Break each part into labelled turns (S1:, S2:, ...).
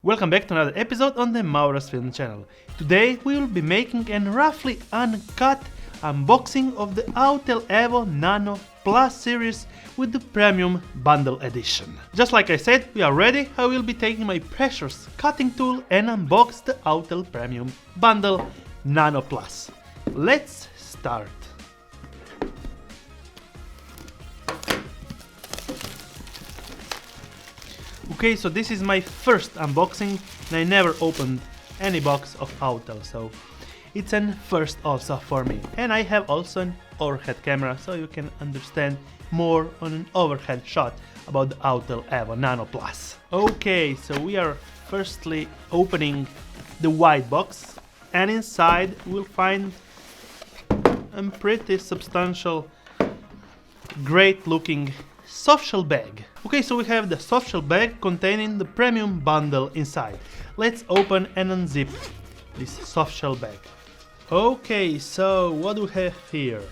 S1: Welcome back to another episode on the MAURO'S film channel. Today we will be making a roughly uncut unboxing of the Autel Evo Nano Plus series with the Premium Bundle Edition. Just like I said, we are ready. I will be taking my precious cutting tool and unbox the Autel Premium Bundle Nano Plus. Let's start. Okay, so this is my first unboxing and I never opened any box of Autel, so it's a first also for me. And I have also an overhead camera, so you can understand more on an overhead shot about the Autel Evo Nano Plus. Okay, so we are firstly opening the white box, and inside we'll find a pretty substantial, great looking softshell bag. Okay, so we have the softshell bag containing the premium bundle inside. Let's open and unzip this softshell bag. Okay, so what do we have here?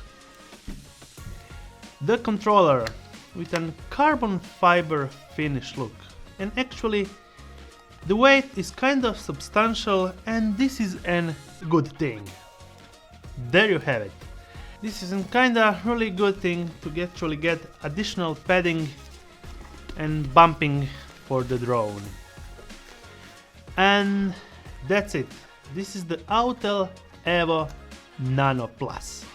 S1: The controller with a carbon fiber finish look, and actually the weight is kind of substantial, and this is a good thing. There you have it. This is a kinda really good thing to actually get additional padding and bumping for the drone. And that's it. This is the Autel Evo Nano Plus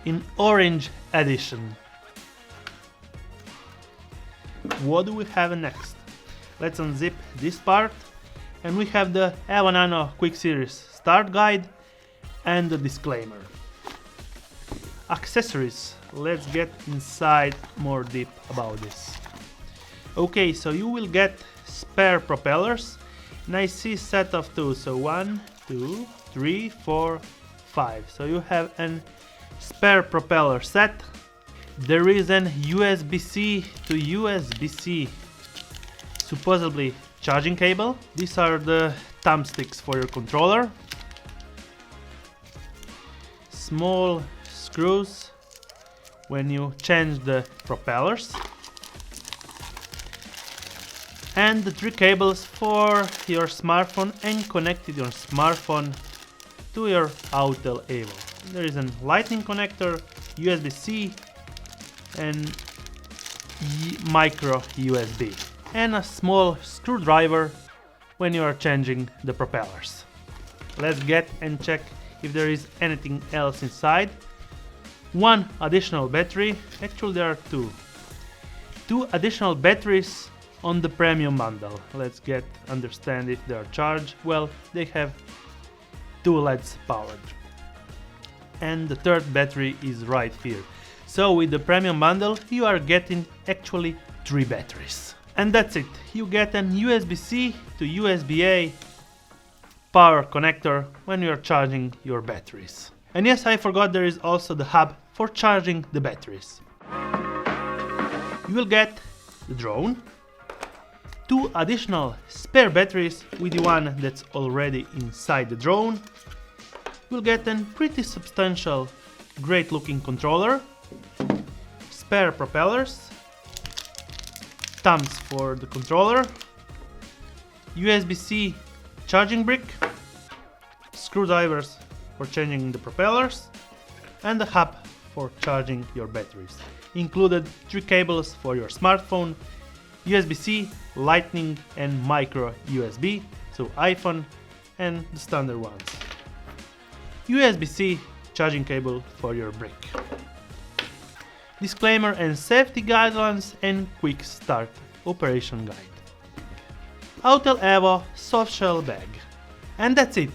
S1: in orange edition. What do we have next? Let's unzip this part, and we have the Evo Nano Quick Series Start Guide and the disclaimer. Accessories. Let's get inside more deep about this. Okay, so you will get spare propellers, and I see set of two, so 1, 2, 3, 4, 5. So you have a spare propeller set. There is an USB-C to USB-C supposedly charging cable. These are the thumbsticks for your controller. Small screws when you change the propellers, and the 3 cables for your smartphone and connected your smartphone to your Autel Evo. There is a lightning connector, USB-C and micro USB, and a small screwdriver when you are changing the propellers. Let's get and check if there is anything else inside. One additional battery, actually there are two additional batteries on the premium bundle. Let's get understand if they are charged. Well, they have 2 LEDs powered, and the third battery is right here. So with the premium bundle you are getting actually 3 batteries, and that's it. You get an USB-C to USB-A power connector when you are charging your batteries. And yes, I forgot, there is also the hub for charging the batteries. You will get the drone, 2 additional spare batteries with the one that's already inside the drone. You will get a pretty substantial, great looking controller, spare propellers, thumbs for the controller, USB-C charging brick, screwdrivers for changing the propellers, and the hub for charging your batteries. Included 3 cables for your smartphone, USB-C, lightning and micro USB, so iPhone and the standard ones. USB-C charging cable for your brick. Disclaimer and safety guidelines and quick start operation guide. Autel Evo softshell bag. And that's it.